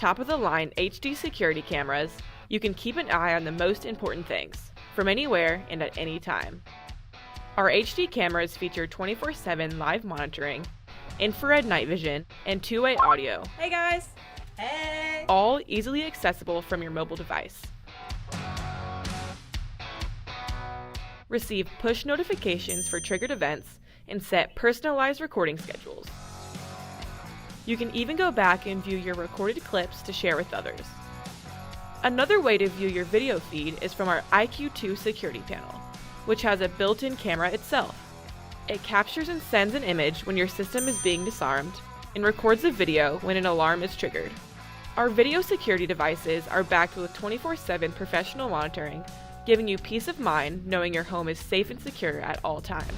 top-of-the-line HD security cameras, you can keep an eye on the most important things, from anywhere and at any time. Our HD cameras feature 24/7 live monitoring, infrared night vision, and two-way audio. Hey guys! Hey! All easily accessible from your mobile device. Receive push notifications for triggered events and set personalized recording schedules. You can even go back and view your recorded clips to share with others. Another way to view your video feed is from our IQ security panel, which has a built-in camera itself. It captures and sends an image when your system is being disarmed and records a video when an alarm is triggered. Our video security devices are backed with 24/7 professional monitoring, giving you peace of mind knowing your home is safe and secure at all times.